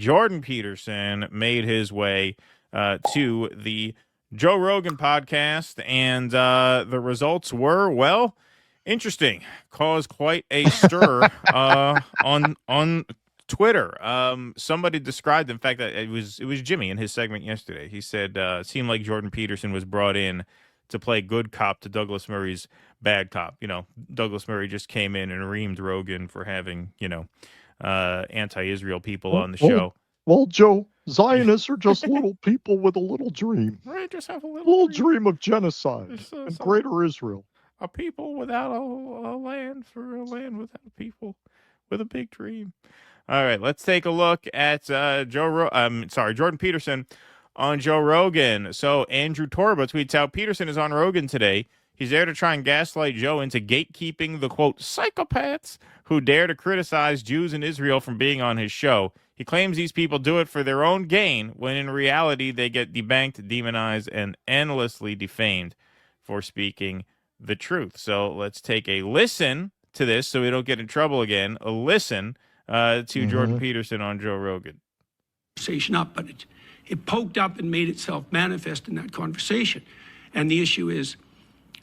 Jordan Peterson made his way to the Joe Rogan podcast, and the results were, well, interesting. Caused quite a stir on Twitter. Somebody described, in fact, that it was Jimmy in his segment yesterday. He said it seemed like Jordan Peterson was brought in to play good cop to Douglas Murray's bad cop. You know, Douglas Murray just came in and reamed Rogan for having, anti-Israel people on the show. Well, Joe, Zionists are just little people with a little dream. Right, just have a little dream of genocide and greater Israel. A people without a land, for a land without a people with a big dream. All right, let's take a look at Jordan Peterson on Joe Rogan. So Andrew Torba tweets out, Peterson is on Rogan today. He's there to try and gaslight Joe into gatekeeping the, quote, psychopaths who dare to criticize Jews and Israel from being on his show. He claims these people do it for their own gain, when in reality they get debanked, demonized, and endlessly defamed for speaking the truth. So let's take a listen to this so we don't get in trouble again. A listen to Jordan Peterson on Joe Rogan. But it poked up and made itself manifest in that conversation. And the issue is,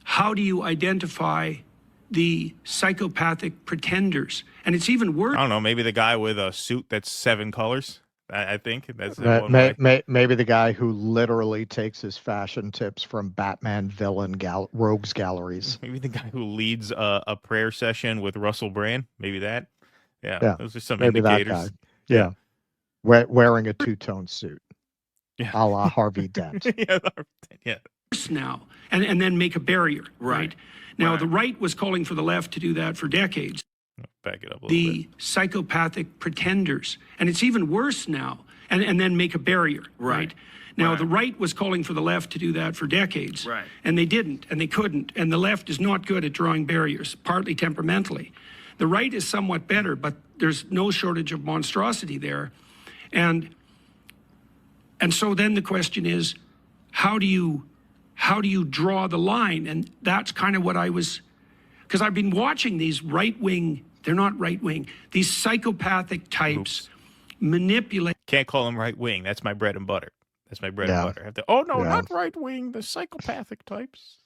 how do you identify the psychopathic pretenders? And it's even worse. I don't know, maybe the guy with a suit that's 7 colors. I think that's maybe the guy who literally takes his fashion tips from Batman villain rogues galleries. Maybe the guy who leads a prayer session with Russell Brand. Maybe that. Yeah. Those are some indicators. That guy. Yeah. Wearing a two-tone suit. Yeah. A la Harvey Dent. Yeah. Now, and then make a barrier, right? Now, the right was calling for the left to do that for decades. Back it up a little bit. Psychopathic pretenders. And it's even worse now. And then make a barrier, right? Now, the right was calling for the left to do that for decades. And they didn't, and they couldn't. And the left is not good at drawing barriers, partly temperamentally. The right is somewhat better, but there's no shortage of monstrosity there. And so then the question is, how do you draw the line? And that's kind of what I was, because I've been watching these right-wing, they're not right-wing, these psychopathic types manipulate. Can't call them right-wing. That's my bread and butter. That's my bread and butter. I have to, not right-wing, the psychopathic types.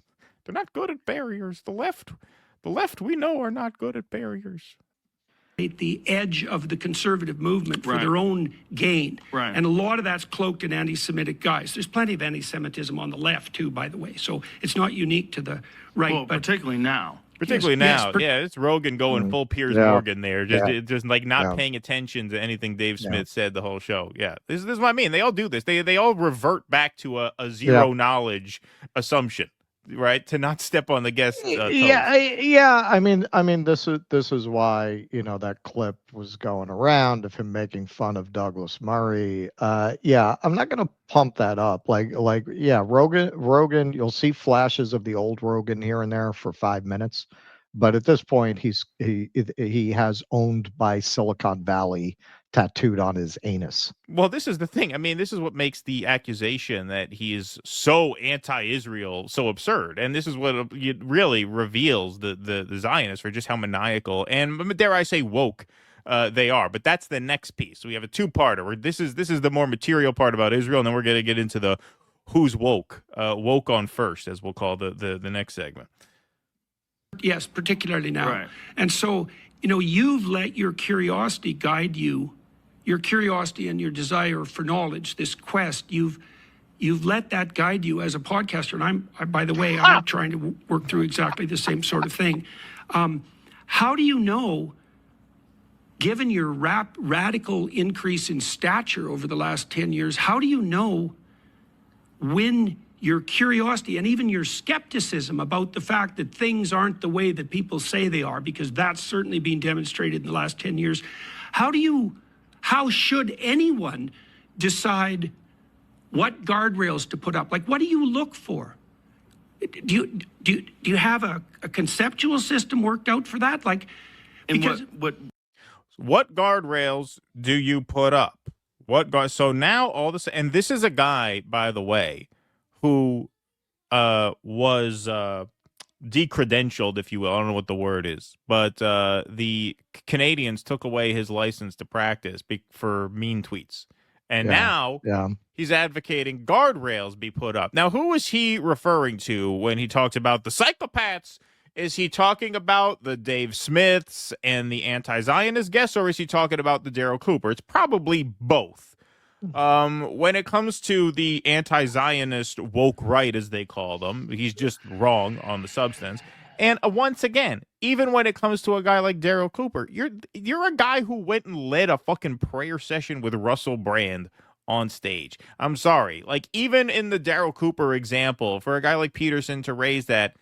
They're not good at barriers. The left we know are not good at barriers. The edge of the conservative movement for their own gain. And a lot of that's cloaked in anti-Semitic guys. There's plenty of anti-Semitism on the left, too, by the way. So it's not unique to the right. Well, but particularly now. It's Rogan going full Piers Morgan there. Just like not paying attention to anything Dave Smith said the whole show. Yeah, this is what I mean. They all do this. They all revert back to a zero knowledge assumption. Right, to not step on the guest. I mean, this is why that clip was going around of him making fun of Douglas Murray. I'm not gonna pump that up. Rogan. You'll see flashes of the old Rogan here and there for 5 minutes, but at this point, he has owned by Silicon Valley tattooed on his anus. Well, this is the thing. I mean, this is what makes the accusation that he is so anti-Israel so absurd. And this is what really reveals the Zionists for just how maniacal and, dare I say, woke they are. But that's the next piece. So we have a two-parter where this is the more material part about Israel, and then we're going to get into the who's woke, woke on first, as we'll call the next segment. Yes, particularly now. And so, you've let your curiosity guide you. Your curiosity and your desire for knowledge, this quest, you've let that guide you as a podcaster. And by the way, I'm trying to work through exactly the same sort of thing. How do you know, given your radical increase in stature over the last 10 years, how do you know when your curiosity and even your skepticism about the fact that things aren't the way that people say they are, because that's certainly been demonstrated in the last 10 years, how should anyone decide what guardrails to put up? Like, what do you look for? Do you have a conceptual system worked out for that? Like, because what guardrails do you put up? So now all this, and this is a guy, by the way, who was decredentialed, if you will. I don't know what the word is, but the Canadians took away his license to practice for mean tweets. And now he's advocating guardrails be put up. Now, who is he referring to when he talks about the psychopaths? Is he talking about the Dave Smiths and the anti-Zionist guests, or is he talking about the Daryl Cooper? It's probably both. When it comes to the anti-Zionist woke right, as they call them, he's just wrong on the substance. And once again, even when it comes to a guy like Daryl Cooper, you're a guy who went and led a fucking prayer session with Russell Brand on stage. I'm sorry. Like, even in the Daryl Cooper example, for a guy like Peterson to raise that,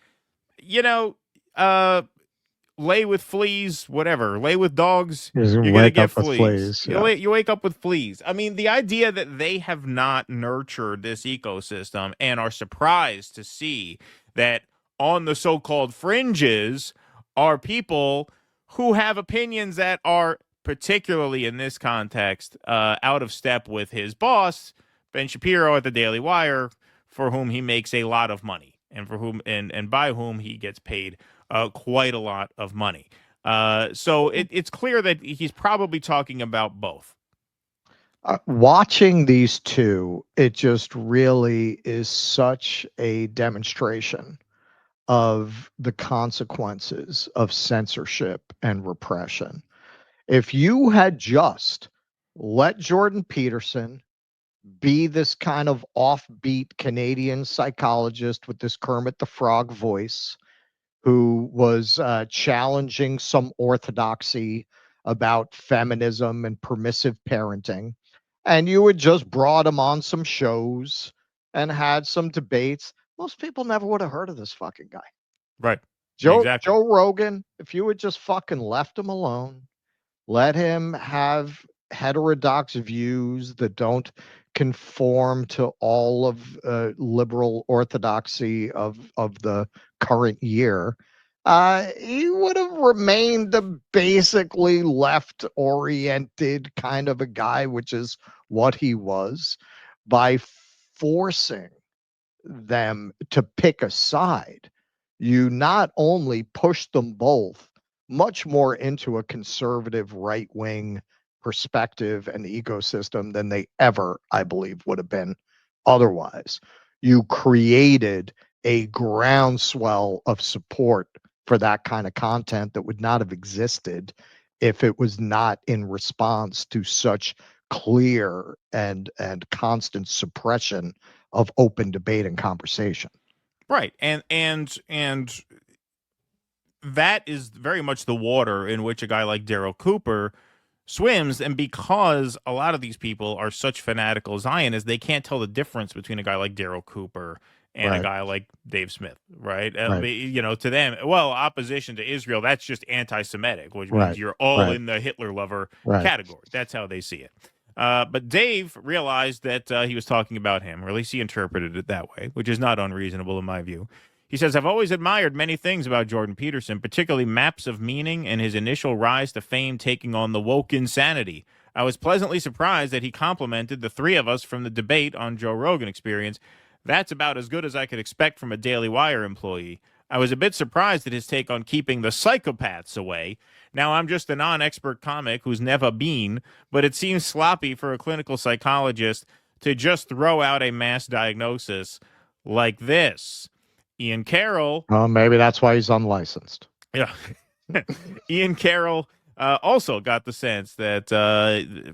lay with fleas, whatever. Lay with dogs, you're going to get fleas. You wake up with fleas. I mean, the idea that they have not nurtured this ecosystem and are surprised to see that on the so-called fringes are people who have opinions that are, particularly in this context, out of step with his boss, Ben Shapiro at the Daily Wire, for whom he makes a lot of money and for whom and by whom he gets paid quite a lot of money. So it's clear that he's probably talking about both. Watching these two, it just really is such a demonstration of the consequences of censorship and repression. If you had just let Jordan Peterson be this kind of offbeat Canadian psychologist with this Kermit the Frog voice, who was challenging some orthodoxy about feminism and permissive parenting, and you had just brought him on some shows and had some debates, most people never would have heard of this fucking guy. Right. Joe Rogan, if you had just fucking left him alone, let him have heterodox views that don't conform to all of liberal orthodoxy of the current year, he would have remained a basically left-oriented kind of a guy, which is what he was. By forcing them to pick a side, you not only push them both much more into a conservative right-wing perspective and ecosystem than they ever, I believe, would have been otherwise. You created a groundswell of support for that kind of content that would not have existed if it was not in response to such clear and constant suppression of open debate and conversation. Right. And that is very much the water in which a guy like Daryl Cooper swims. And because a lot of these people are such fanatical Zionists, they can't tell the difference between a guy like Daryl Cooper and a guy like Dave Smith, right? To them, opposition to Israel, that's just anti-Semitic, which means you're all in the Hitler lover category. That's how they see it. But Dave realized that he was talking about him, or at least he interpreted it that way, which is not unreasonable in my view. He says, I've always admired many things about Jordan Peterson, particularly maps of meaning and his initial rise to fame taking on the woke insanity. I was pleasantly surprised that he complimented the three of us from the debate on Joe Rogan Experience. That's about as good as I could expect from a Daily Wire employee. I was a bit surprised at his take on keeping the psychopaths away. Now, I'm just a non-expert comic who's never been, but it seems sloppy for a clinical psychologist to just throw out a mass diagnosis like this. Ian Carroll. Oh, maybe that's why he's unlicensed. Yeah. Ian Carroll also got the sense that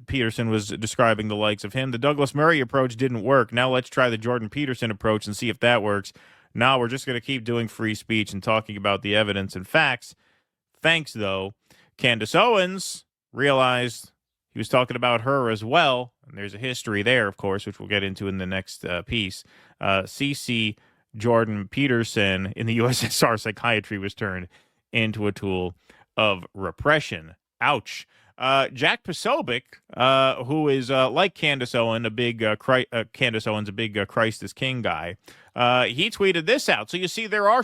Peterson was describing the likes of him. The Douglas Murray approach didn't work. Now let's try the Jordan Peterson approach and see if that works. Now we're just going to keep doing free speech and talking about the evidence and facts. Thanks, though. Candace Owens realized he was talking about her as well. And there's a history there, of course, which we'll get into in the next piece. CC Jordan Peterson in the USSR, psychiatry was turned into a tool of repression. Ouch. Jack Posobiec, who is like Candace Owens, a big Christ is King guy, he tweeted this out. So you see, there are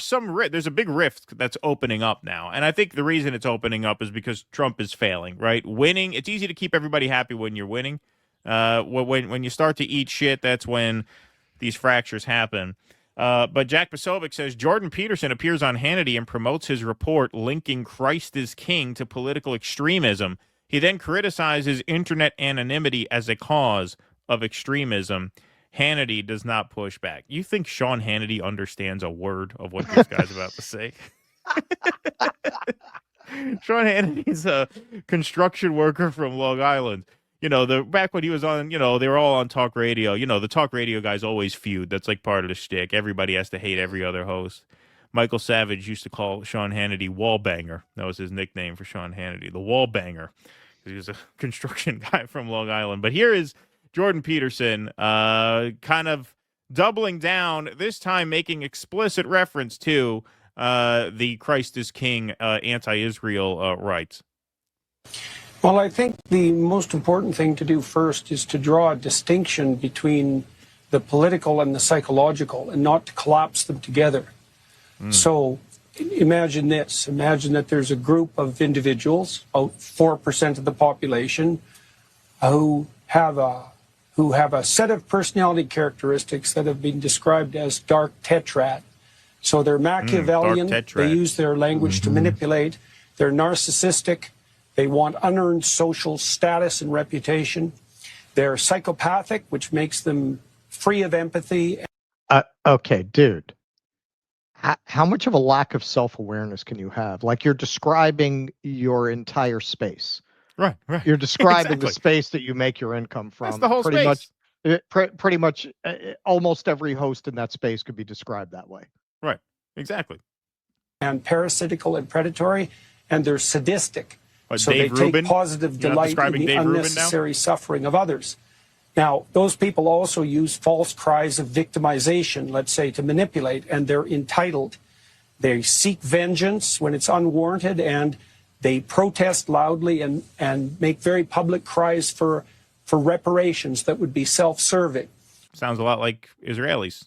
there's a big rift that's opening up now, and I think the reason it's opening up is because Trump is failing. Right, winning. It's easy to keep everybody happy when you're winning. When you start to eat shit, that's when these fractures happen. But Jack Posobiec says Jordan Peterson appears on Hannity and promotes his report linking Christ is King to political extremism. He then criticizes internet anonymity as a cause of extremism. Hannity does not push back. You think Sean Hannity understands a word of what this guy's about to say? Sean Hannity's a construction worker from Long Island. You know, back when he was on, you know, they were all on talk radio. You know, the talk radio guys always feud. That's like part of the shtick. Everybody has to hate every other host. Michael Savage used to call Sean Hannity Wallbanger. That was his nickname for Sean Hannity, the Wallbanger. He was a construction guy from Long Island. But here is Jordan Peterson kind of doubling down, this time making explicit reference to the Christ is King anti-Israel rights. Well, I think the most important thing to do first is to draw a distinction between the political and the psychological and not to collapse them together. So imagine this. Imagine that there's a group of individuals, about 4% of the population, who have a set of personality characteristics that have been described as dark tetrad. So they're Machiavellian. They use their language to manipulate. They're narcissistic. They want unearned social status and reputation. They're psychopathic, which makes them free of empathy. Okay, dude. How much of a lack of self-awareness can you have? Like, you're describing your entire space. Right. You're describing the space that you make your income from. That's the whole pretty space. Pretty much almost every host in that space could be described that way. Right. Exactly. And parasitical and predatory, and they're sadistic. So Dave they Rubin? take positive delight in the Dave unnecessary suffering of others. Now, those people also use false cries of victimization, let's say, to manipulate, and they're entitled. They seek vengeance when it's unwarranted, and they protest loudly and make very public cries for reparations that would be self-serving. Sounds a lot like Israelis.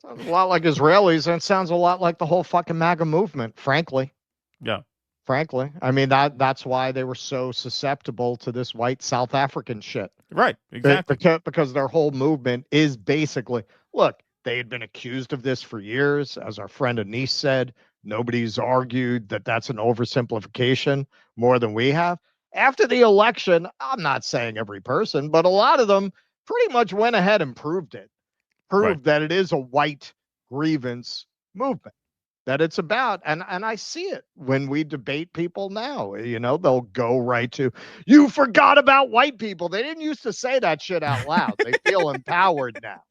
Sounds a lot like Israelis, and it sounds a lot like the whole fucking MAGA movement, frankly. Yeah. Frankly. I mean, that's why they were so susceptible to this white South African shit. Right, exactly. Because their whole movement is basically, look, they had been accused of this for years. As our friend Anise said, nobody's argued that that's an oversimplification more than we have. After the election, I'm not saying every person, but a lot of them pretty much went ahead and proved that it is a white grievance movement, that it's about, and I see it when we debate people now. You know, they'll go right to, you forgot about white people. They didn't used to say that shit out loud. They feel empowered now.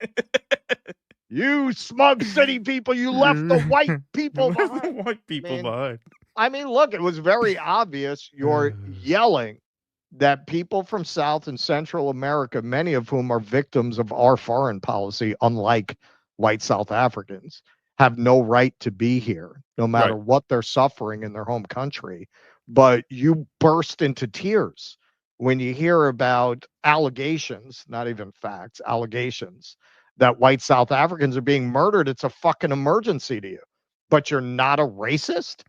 You smug city people, you left the white people behind. White people behind. I mean, look, it was very obvious. You're yelling that people from South and Central America, many of whom are victims of our foreign policy, unlike white South Africans, have no right to be here, no matter what they're suffering in their home country. But you burst into tears when you hear about allegations, not even facts, allegations, that white South Africans are being murdered. It's a fucking emergency to you. But you're not a racist?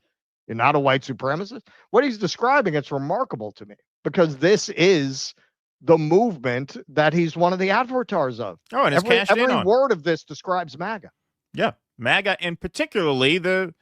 You're not a white supremacist? What he's describing, it's remarkable to me, because this is the movement that he's one of the advertisers of. Oh, and every word of this describes MAGA. Yeah, MAGA, and particularly the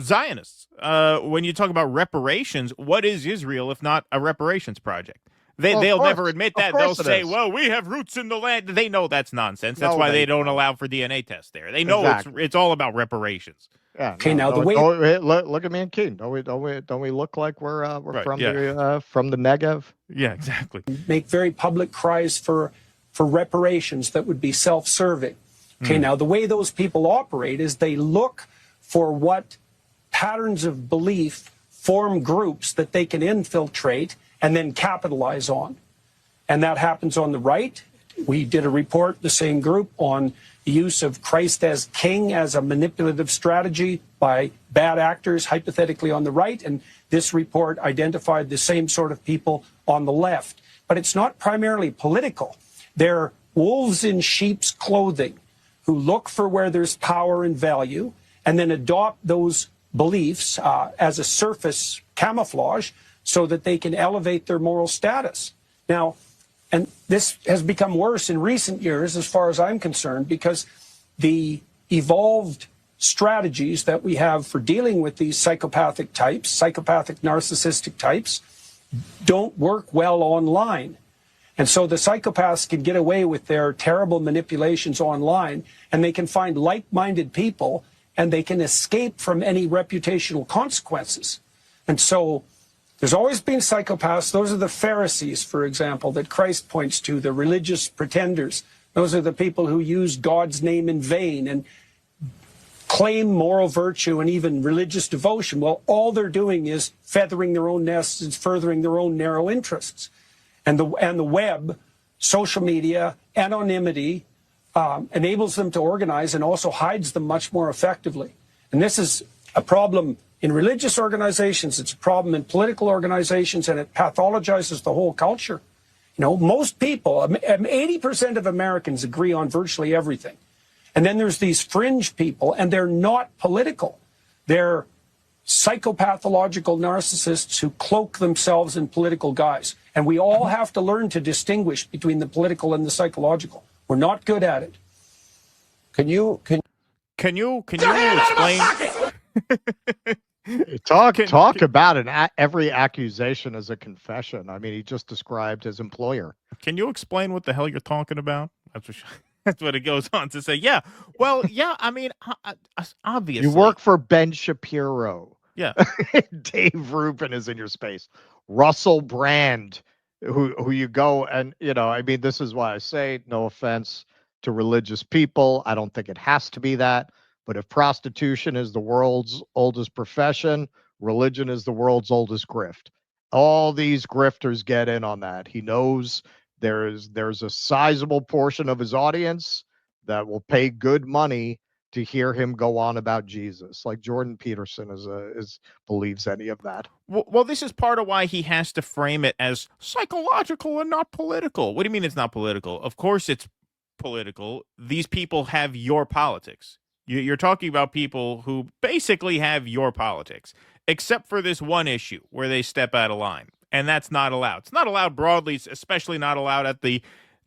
Zionists. When you talk about reparations, what is Israel if not a reparations project? They'll never admit that. They'll say, well, we have roots in the land. They know that's nonsense. That's why they don't allow for DNA tests there. They know it's all about reparations. Yeah. Okay, no, now the way look at me and Keaton. Don't we look like we're from the Negev? Yeah, exactly. Make very public cries for reparations that would be self-serving. Okay, now the way those people operate is they look for what patterns of belief form groups that they can infiltrate and then capitalize on. And that happens on the right. We did a report, the same group, on the use of Christ as King as a manipulative strategy by bad actors, hypothetically on the right. And this report identified the same sort of people on the left. But it's not primarily political. They're wolves in sheep's clothing who look for where there's power and value and then adopt those beliefs as a surface camouflage so that they can elevate their moral status. Now, And this has become worse in recent years, as far as I'm concerned, because the evolved strategies that we have for dealing with these psychopathic types, psychopathic narcissistic types, don't work well online. And so the psychopaths can get away with their terrible manipulations online, and they can find like-minded people, and they can escape from any reputational consequences. And so there's always been psychopaths. Those are the Pharisees, for example, that Christ points to, the religious pretenders. Those are the people who use God's name in vain and claim moral virtue and even religious devotion. Well, all they're doing is feathering their own nests and furthering their own narrow interests. And the web, social media, anonymity enables them to organize and also hides them much more effectively. And this is a problem in religious organizations. It's a problem in political organizations, and it pathologizes the whole culture. You know, most people, 80% of Americans agree on virtually everything. And then there's these fringe people, and they're not political. They're psychopathological narcissists who cloak themselves in political guise. And we all have to learn to distinguish between the political and the psychological. We're not good at it. Can you explain? Talk about every accusation as a confession. I mean, he just described his employer. Can you explain what the hell you're talking about? That's what it goes on to say. Yeah. Well, yeah. I mean, obviously, you work for Ben Shapiro. Yeah. Dave Rubin is in your space. Russell Brand, who you go and, you know, I mean, this is why I say, no offense to religious people, I don't think it has to be that. But if prostitution is the world's oldest profession, religion is the world's oldest grift. All these grifters get in on that. He knows there's a sizable portion of his audience that will pay good money to hear him go on about Jesus. Like Jordan Peterson believes any of that. Well, this is part of why he has to frame it as psychological and not political. What do you mean it's not political? Of course it's political. These people have your politics. You're talking about people who basically have your politics, except for this one issue where they step out of line. And that's not allowed. It's not allowed broadly, especially not allowed at the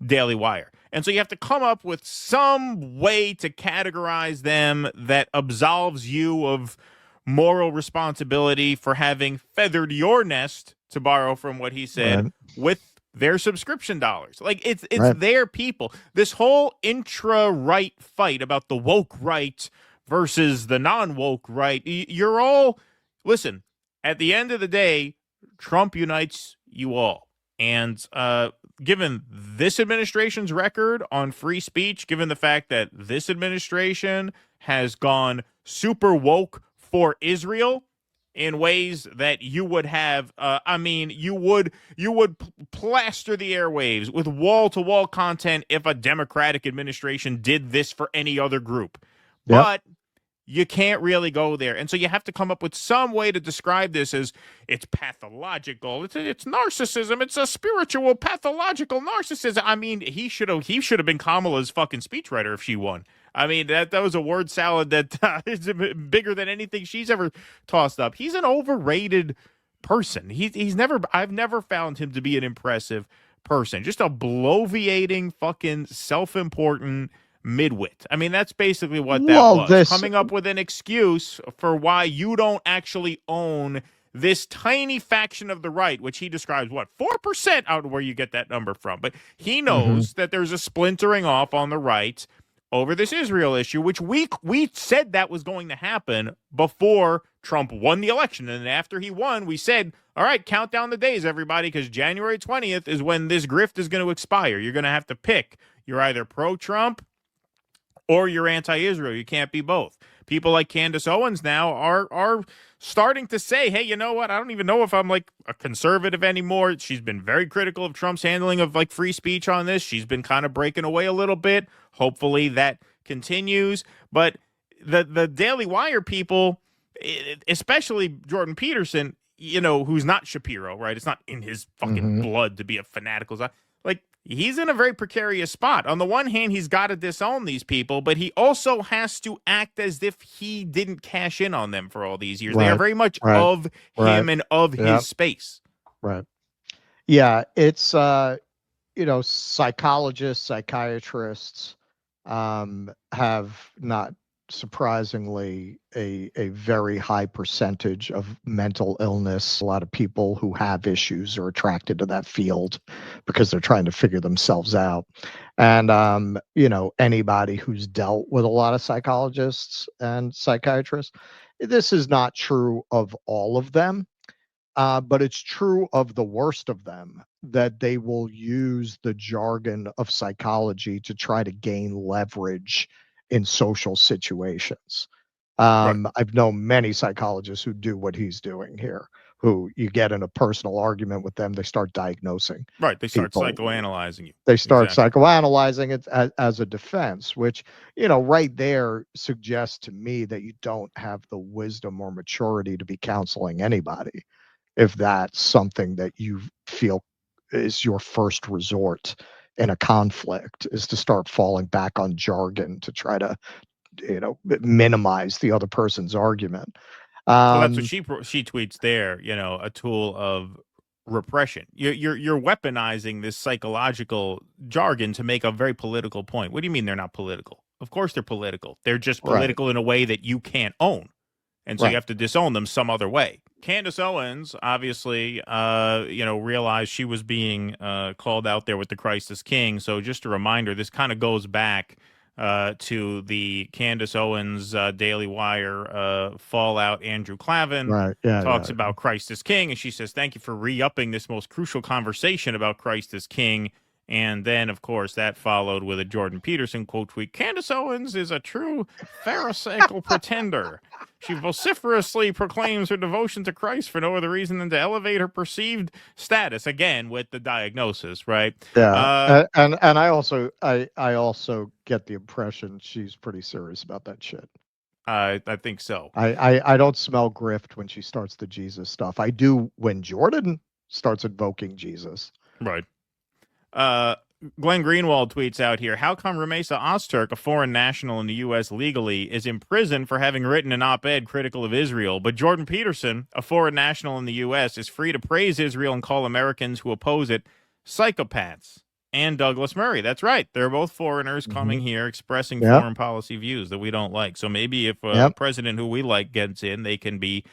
Daily Wire. And so you have to come up with some way to categorize them that absolves you of moral responsibility for having feathered your nest, to borrow from what he said, right, with their subscription dollars. Like, it's right, their people. This whole intra-right fight about the woke right versus the non-woke right, you're all, listen, at the end of the day, Trump unites you all. And given this administration's record on free speech, given the fact that this administration has gone super woke for Israel in ways that you would have, you would plaster the airwaves with wall-to-wall content if a Democratic administration did this for any other group. Yep. But you can't really go there. And so you have to come up with some way to describe this as it's pathological. It's narcissism. It's a spiritual pathological narcissism. I mean, he should have been Kamala's fucking speechwriter if she won. I mean, that was a word salad that is bigger than anything she's ever tossed up. He's an overrated person. I've never found him to be an impressive person. Just a bloviating, fucking self-important midwit. I mean, that's basically what that was. Coming up with an excuse for why you don't actually own this tiny faction of the right, which he describes, 4% out of where you get that number from. But he knows that there's a splintering off on the right over this Israel issue, which we said that was going to happen before Trump won the election. And after he won, we said, all right, count down the days, everybody, because January 20th is when this grift is going to expire. You're going to have to pick. You're either pro-Trump or you're anti-Israel. You can't be both. People like Candace Owens now are starting to say, hey, you know what? I don't even know if I'm like a conservative anymore. She's been very critical of Trump's handling of like free speech on this. She's been kind of breaking away a little bit. Hopefully that continues. But the Daily Wire people, especially Jordan Peterson, you know, who's not Shapiro, right? It's not in his fucking blood to be a fanatical. Like, he's in a very precarious spot. On the one hand, he's got to disown these people, but he also has to act as if he didn't cash in on them for all these years. Right. They are very much of him and of his space. Right. Yeah, it's psychologists, psychiatrists have not surprisingly a very high percentage of mental illness. A lot of people who have issues are attracted to that field because they're trying to figure themselves out. And anybody who's dealt with a lot of psychologists and psychiatrists, this is not true of all of them. But it's true of the worst of them that they will use the jargon of psychology to try to gain leverage in social situations. I've known many psychologists who do what he's doing here, who you get in a personal argument with them, they start diagnosing. Right. They start people. psychoanalyzing you. They start Exactly. psychoanalyzing it as a defense, which, right there suggests to me that you don't have the wisdom or maturity to be counseling anybody if that's something that you feel is your first resort in a conflict, is to start falling back on jargon to try to minimize the other person's argument. Well, that's what she tweets there. A tool of repression. You're weaponizing this psychological jargon to make a very political point. What do you mean they're not political? Of course they're political. They're just political in a way that you can't own. And so you have to disown them some other way. Candace Owens, obviously, realized she was being called out there with the Christ is King. So just a reminder, this kind of goes back to the Candace Owens Daily Wire fallout. Andrew Clavin talks about Christ is King, and she says, thank you for re-upping this most crucial conversation about Christ is King. And then, of course, that followed with a Jordan Peterson quote tweet. Candace Owens is a true pharisaical pretender. She vociferously proclaims her devotion to Christ for no other reason than to elevate her perceived status. Again, with the diagnosis, right? Yeah, and I also get the impression she's pretty serious about that shit. I think so. I don't smell grift when she starts the Jesus stuff. I do when Jordan starts invoking Jesus. Right. Glenn Greenwald tweets out here, how come Rumeysa Öztürk, a foreign national in the U.S. legally, is in prison for having written an op-ed critical of Israel, but Jordan Peterson, a foreign national in the U.S., is free to praise Israel and call Americans who oppose it psychopaths? And Douglas Murray. That's right. They're both foreigners coming here expressing foreign policy views that we don't like. So maybe if a president who we like gets in, they can be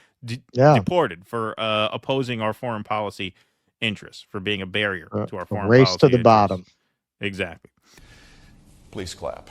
deported for opposing our foreign policy interests, for being a barrier to our foreign race policy to the interests. bottom. Exactly. Please clap.